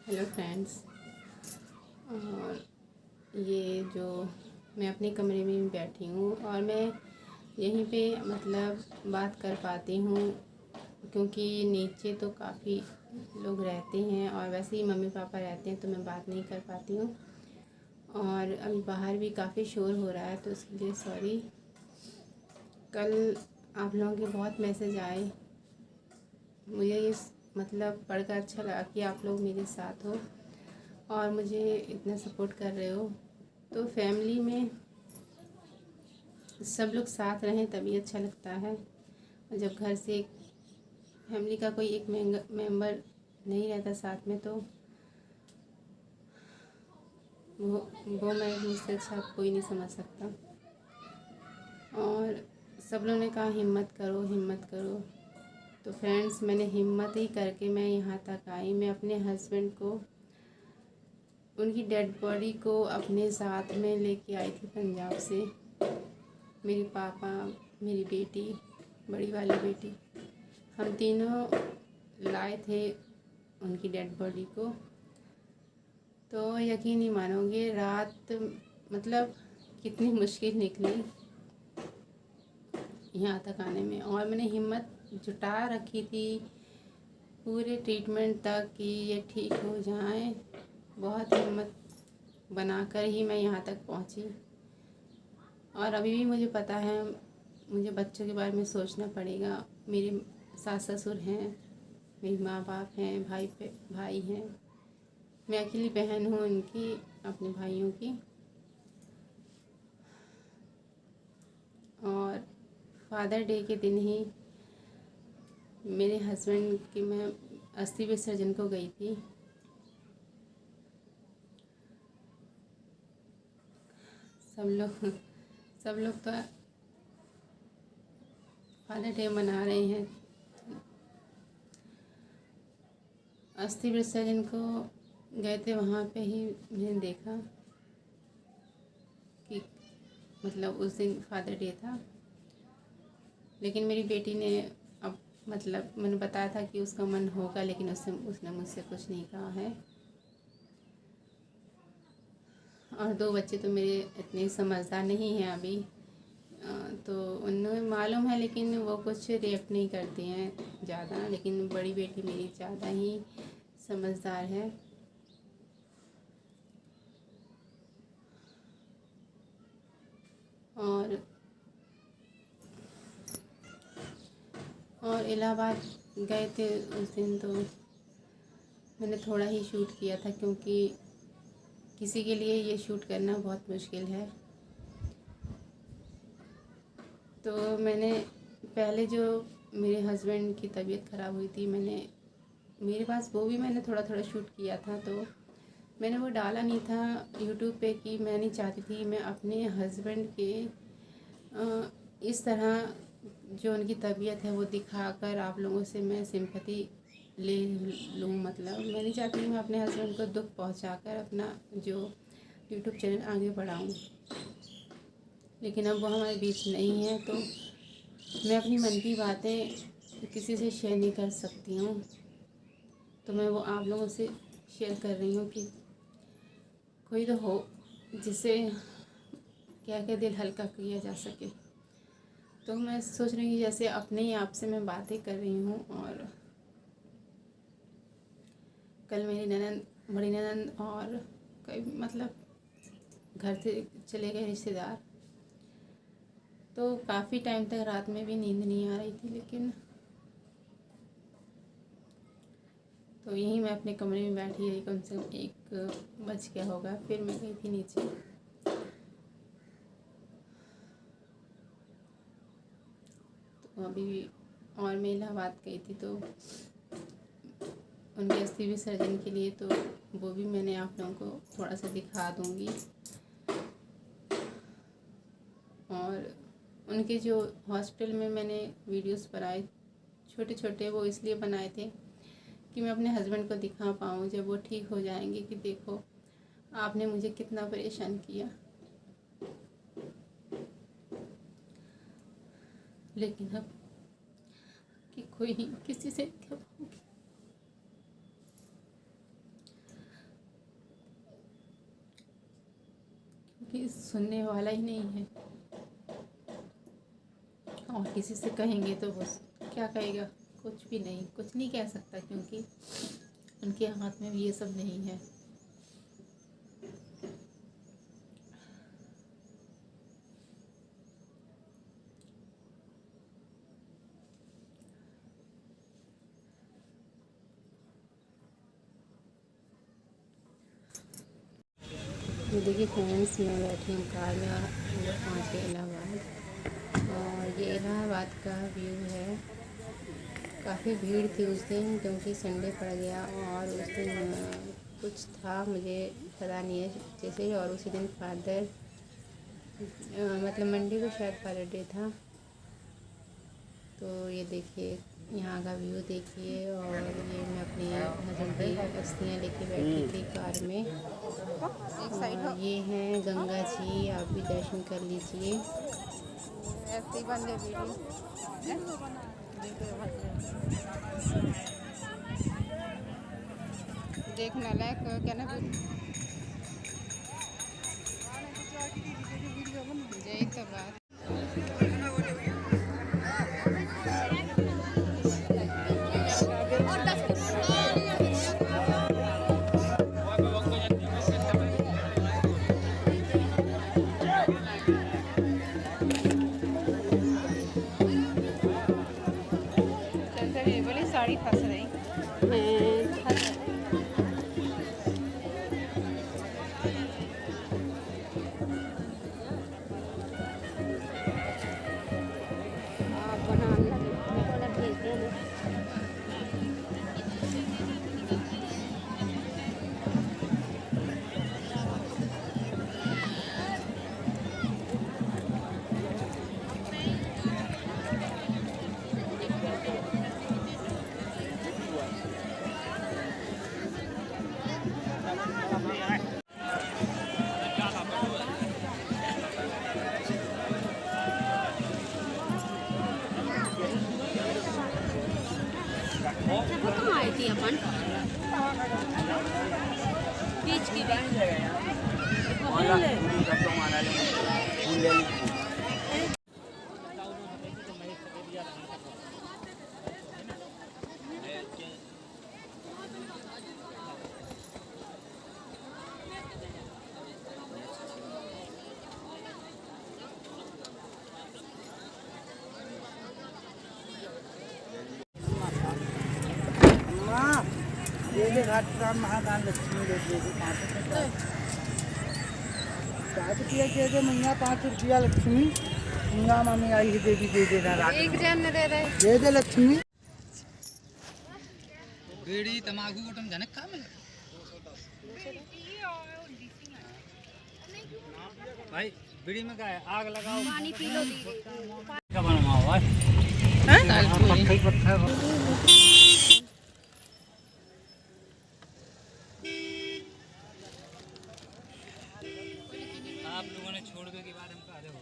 Hello friends. और ये जो मैं अपने कमरे में बैठी हूँ और मैं यहीं पे मतलब बात कर पाती हूँ, क्योंकि नीचे तो काफ़ी लोग रहते हैं और वैसे ही मम्मी पापा रहते हैं तो मैं बात नहीं कर पाती हूँ। और अभी बाहर भी काफ़ी शोर हो रहा है तो उसके लिए सॉरी। कल आप लोगों के बहुत मैसेज आए, मुझे ये मतलब पढ़कर अच्छा लगा कि आप लोग मेरे साथ हो और मुझे इतना सपोर्ट कर रहे हो। तो फैमिली में सब लोग साथ रहें तभी अच्छा लगता है। और जब घर से एक फैमिली का कोई एक मेंबर नहीं रहता साथ में तो वो मैं मुझसे अच्छा कोई नहीं समझ सकता। और सब लोगों ने कहा हिम्मत करो हिम्मत करो, तो फ्रेंड्स मैंने हिम्मत ही करके मैं यहाँ तक आई। मैं अपने हस्बैंड को, उनकी डेड बॉडी को अपने साथ में लेके आई थी पंजाब से। मेरे पापा, मेरी बेटी, बड़ी वाली बेटी, हम तीनों लाए थे उनकी डेड बॉडी को। तो यकीन नहीं मानोगे, रात मतलब कितनी मुश्किल निकली यहाँ तक आने में। और मैंने हिम्मत जुटा रखी थी पूरे ट्रीटमेंट तक कि ये ठीक हो जाए। बहुत हिम्मत बनाकर ही मैं यहाँ तक पहुँची। और अभी भी मुझे पता है मुझे बच्चों के बारे में सोचना पड़ेगा। मेरे सास ससुर हैं, मेरी माँ बाप हैं, भाई हैं, मैं अकेली बहन हूँ उनकी, अपने भाइयों की। और फादर डे के दिन ही मेरे हस्बैंड की मैं अस्थि विसर्जन को गई थी। सब लोग तो फादर डे मना रहे हैं। अस्थि विसर्जन को गए थे, वहाँ पे ही मैंने देखा कि मतलब उस दिन फादर डे था। लेकिन मेरी बेटी ने अब मतलब मैंने बताया था कि उसका मन होगा, लेकिन उसने मुझसे कुछ नहीं कहा है। और दो बच्चे तो मेरे इतने समझदार नहीं हैं अभी, तो उन्हें मालूम है लेकिन वो कुछ रिएक्ट नहीं करती हैं ज़्यादा। लेकिन बड़ी बेटी मेरी ज़्यादा ही समझदार है। और इलाहाबाद गए थे उस दिन, तो मैंने थोड़ा ही शूट किया था क्योंकि किसी के लिए ये शूट करना बहुत मुश्किल है। तो मैंने पहले जो मेरे हस्बैंड की तबीयत ख़राब हुई थी, मेरे पास वो भी मैंने थोड़ा थोड़ा शूट किया था। तो मैंने वो डाला नहीं था यूट्यूब पे कि मैं नहीं चाहती थी मैं अपने हस्बैंड के इस तरह जो उनकी तबीयत है वो दिखाकर आप लोगों से मैं सिंपैथी ले लूँ। मतलब मैं नहीं चाहती मैं अपने हस्बैंड को दुख पहुंचाकर अपना जो यूट्यूब चैनल आगे बढ़ाऊँ। लेकिन अब वो हमारे बीच नहीं है तो मैं अपनी मन की बातें किसी से शेयर नहीं कर सकती हूँ। तो मैं वो आप लोगों से शेयर कर रही हूँ कि कोई तो हो जिसे क्या क्या दिल हल्का किया जा सके। तो मैं सोच रही हूँ जैसे अपने ही आप से मैं बातें कर रही हूँ। और कल मेरी ननद, बड़ी ननद और कई मतलब घर से चले गए रिश्तेदार, तो काफ़ी टाइम तक रात में भी नींद नहीं आ रही थी। लेकिन तो यहीं मैं अपने कमरे में बैठी रही, कम से कम 1 बज गया होगा। फिर मैं गई थी नीचे। तो अभी और मैं इलाहाबाद गई थी तो उनके अस्थि विसर्जन के लिए, तो वो भी मैंने आप लोगों को थोड़ा सा दिखा दूँगी। और उनके जो हॉस्पिटल में मैंने वीडियोस बनाए छोटे छोटे, वो इसलिए बनाए थे कि मैं अपने हस्बैंड को दिखा पाऊँ जब वो ठीक हो जाएंगे कि देखो आपने मुझे कितना परेशान किया। लेकिन अब कि कोई नहीं, किसी से क्या पाऊँगी। कोई सुनने वाला ही नहीं है। और किसी से कहेंगे तो वो क्या कहेगा, कुछ भी नहीं, कुछ नहीं कह सकता, क्योंकि उनके हाथ में भी ये सब नहीं है। ये देखिए फ्रेंड्स, मैं बैठी हूँ कार में और पहुँच गए इलाहाबाद। और ये इलाहाबाद का व्यू है। काफ़ी भीड़ थी उस दिन, क्योंकि संडे पड़ गया और उस दिन कुछ था, मुझे पता नहीं है जैसे। और उसी दिन फादर मतलब मंडे को शायद फादर डे था। तो ये देखिए यहाँ का व्यू देखिए। और ये मैं अपनी हस्बैंड की अस्थियाँ लेके बैठी थी कार में। और ये हैं गंगा जी, आप भी दर्शन कर लीजिए। देखने लायक क्या ना, यही तो बात। बोली साड़ी फंस रही कहाँ आई थी अपन बीच की घाट महाकाल लक्ष्मी दे मैया 5 रुपया लक्ष्मी गंगा मामी आई है, देवी दे देना, एक जन दे दे लक्ष्मी। बीड़ी तमाकू कुटुम जाने का मिले भाई, बीड़ी में क्या है, आग लगाओ, पानी पी लो, क्या बनवा हुआ है? आप लोगों ने छोड़ के बाद हमको आ देखो